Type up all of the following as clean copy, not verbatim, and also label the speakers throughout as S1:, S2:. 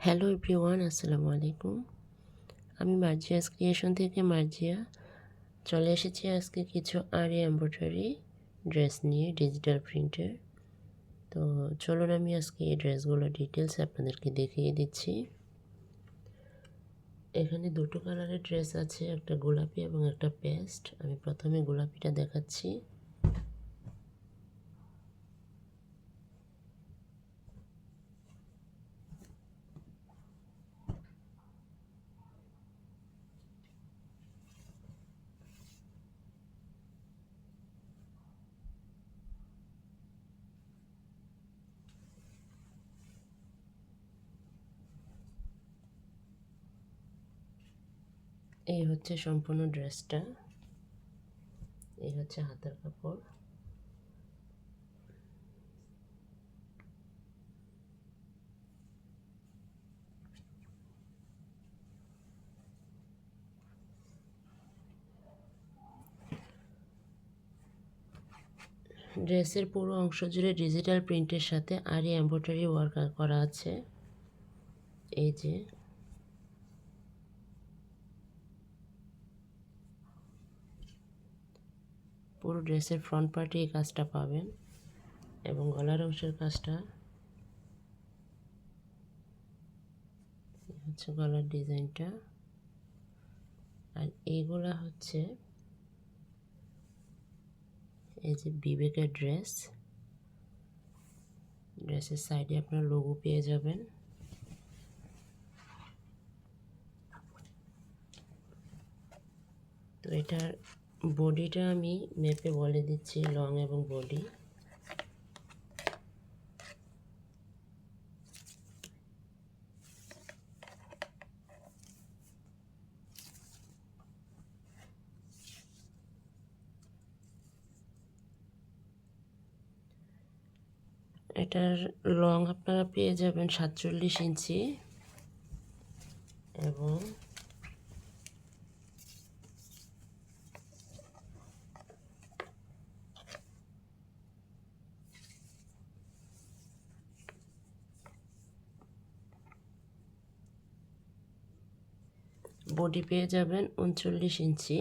S1: Hello everyone, আসসালামু আলাইকুম। আমি মার্জিয়াস ক্রিয়েশন থেকে মার্জিয়া চলে এসেছি আজকে কিছু আরি এমব্রয়ডারি ড্রেস নিয়ে ডিজিটাল প্রিন্টের। তো চলুন আমি আজকে এই ড্রেসগুলোর ডিটেলস আপনাদেরকে দেখিয়ে দিচ্ছি। এখানে দুটো কালারের ড্রেস আছে, একটা গোলাপি এবং একটা পেস্ট। আমি প্রথমে গোলাপিটা দেখাচ্ছি। এই হচ্ছে সম্পূর্ণ ড্রেসটা, এই হচ্ছে হাতার কাপড়। ড্রেসের পুরো অংশ জুড়ে ডিজিটাল প্রিন্টের সাথে আরি এমব্রয়ডারি ওয়ার্ক করা আছে। এই যে পুরো ড্রেসের ফ্রন্ট পার্টে এই কাজটা পাবেন এবং গলার অংশের কাজটা হচ্ছে গলার ডিজাইনটা। আর এইগুলা হচ্ছে এই যে বিবেকের ড্রেস, ড্রেসের সাইডে আপনার লোগো পেয়ে যাবেন। তো এটার বডিটা আমি মেপে বলে দিচ্ছি, লং এবং বডি। এটার লং আপনারা পেয়ে যাবেন 47 ইঞ্চি এবং বডি পেয়ে যাবেন 39 ইঞ্চি।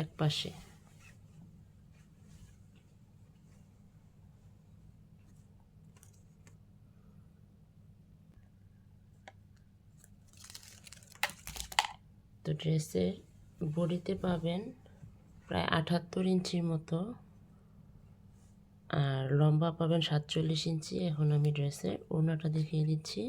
S1: এক পাশে তো ড্রেসের বডিতে পাবেন প্রায় 78 ইঞ্চির মতো, আর লম্বা পাবেন 47 ইঞ্চি। এখন আমি ড্রেসের ওড়নাটা দেখিয়ে দিচ্ছি।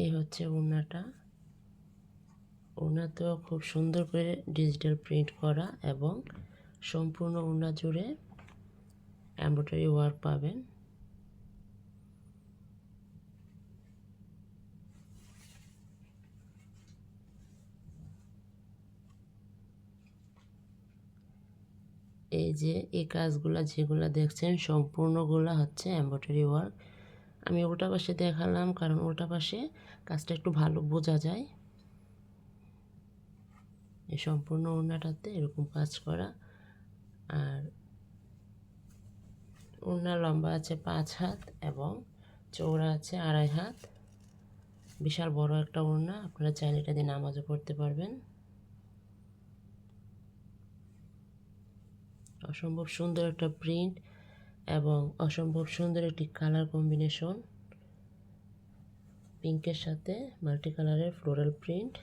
S1: এই হচ্ছে ওড়নাটা। ওড়নাতেও খুব সুন্দর করে ডিজিটাল প্রিন্ট করা এবং সম্পূর্ণ ওড়না জুড়ে এমব্রয়ডারি ওয়ার্ক পাবেন। এই যে এই কাজগুলা যেগুলা দেখছেন সম্পূর্ণগুলা হচ্ছে এমব্রয়ডারি ওয়ার্ক। আমি উল্টা পাশে দেখালাম কারণ উল্টা পাশে কাজটা একটু ভালো বোঝা যায়। এই সম্পূর্ণ ওড়নাটাতে এরকম কাজ করা। আর ওড়না লম্বা আছে 5 হাত এবং চওড়া আছে 2.5 হাত। বিশাল বড় একটা ওড়না, আপনারা চাইলে এটা দিয়ে নামাজও পড়তে পারবেন। অসম্ভব সুন্দর একটা প্রিন্ট এবং অসম্ভব সুন্দর একটি কালার কম্বিনেশন, পিঙ্কের সাথে মাল্টি কালারের ফ্লোরাল প্রিন্ট।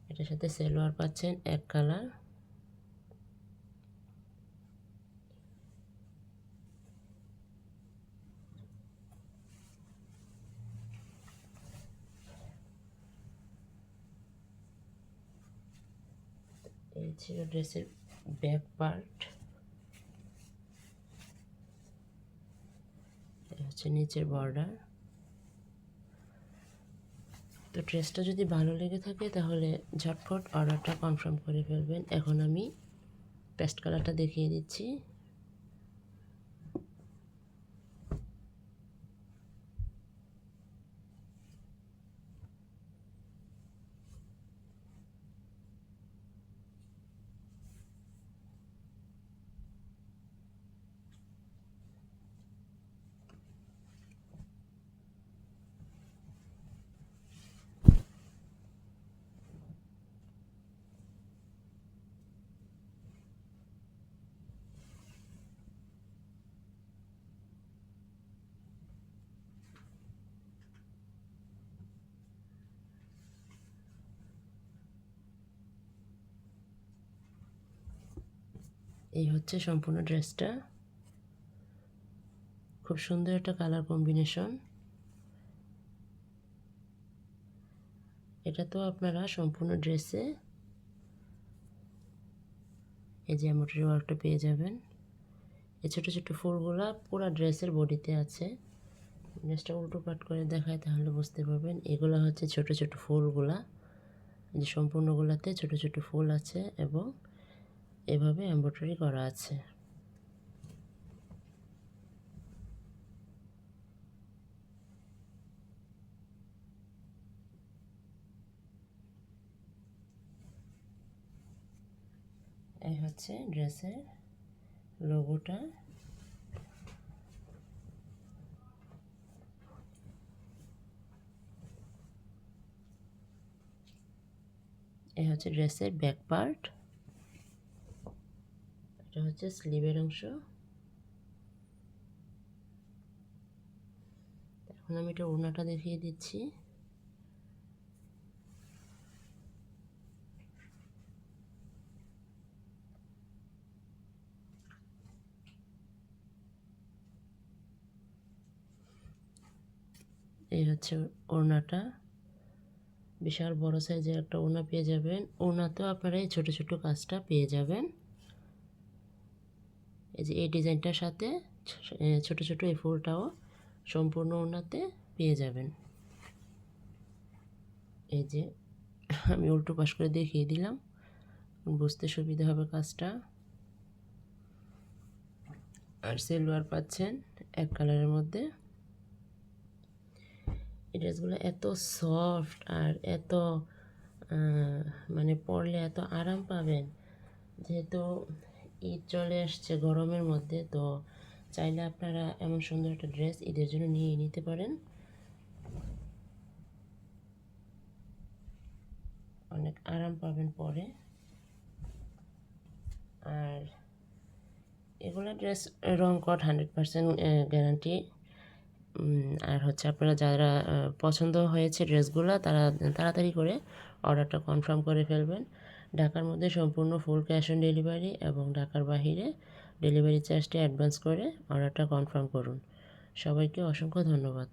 S1: এটার সাথে সালোয়ার পাচ্ছেন এক কালার। এই ছিল ড্রেসের ব্যাক পার্ট। এটা হচ্ছে নিচের বর্ডার। তো ড্রেসটা যদি ভালো লেগে থাকে তাহলে ঝটফট অর্ডারটা কনফার্ম করে ফেলবেন। এখন আমি পেস্ট কালারটা দেখিয়ে দিচ্ছি। এই হচ্ছে সম্পূর্ণ ড্রেসটা। খুব সুন্দর একটা কালার কম্বিনেশন। এটা তো আপনারা সম্পূর্ণ ড্রেসে এই যে এমব্রয়ডারি ওয়ার্কটা পেয়ে যাবেন। এই ছোটো ছোটো ফুলগুলা পুরো ড্রেসের বডিতে আছে। ড্রেসটা উল্টো পাট করে দেখায় তাহলে বুঝতে পারবেন। এগুলো হচ্ছে ছোটো ছোটো ফুলগুলা, এই যে সম্পূর্ণগুলাতে ছোটো ছোটো ফুল আছে এবং এভাবে এমব্রয়ডারি করা আছে। এই হচ্ছে ড্রেসের লোগোটা। এই হচ্ছে ড্রেসের ব্যাক পার্ট। এটা হচ্ছে স্লিভের অংশ। এখন আমি এটা ওড়নাটা দেখিয়ে দিচ্ছি। এই হচ্ছে ওড়নাটা। বিশাল বড় সাইজের একটা ওড়না পেয়ে যাবেন। ওড়নাতেও আপনারা এই ছোটো ছোটো কাজটা পেয়ে যাবেন। এই যে এই ডিজাইনটার সাথে ছোটো ছোটো এই ফুলটাও সম্পূর্ণ ওড়নাতে পেয়ে যাবেন। এই যে আমি উল্টো পাশ করে দেখিয়ে দিলাম, বুঝতে সুবিধা হবে কাজটা। আর সালোয়ার পাচ্ছেন এক কালারের মধ্যে। এই ড্রেসগুলো এত সফট আর এত মানে পরলে এত আরাম পাবেন। যেহেতু ঈদ চলে আসছে গরমের মধ্যে, তো চাইলে আপনারা এমন সুন্দর একটা ড্রেস ঈদের জন্য নিয়ে নিতে পারেন। অনেক আরাম পাবেন পরে। আর এগুলো ড্রেস রং কট 100% গ্যারান্টি। আর হচ্ছে আপনারা যারা পছন্দ হয়েছে ড্রেসগুলো তারা তাড়াতাড়ি করে অর্ডারটা কনফার্ম করে ফেলবেন। ঢাকার মধ্যে সম্পূর্ণ ফুল ক্যাশ অন ডেলিভারি এবং ঢাকার বাহিরে ডেলিভারি চার্জটি অ্যাডভান্স করে অর্ডারটা কনফার্ম করুন। সবাইকে অসংখ্য ধন্যবাদ।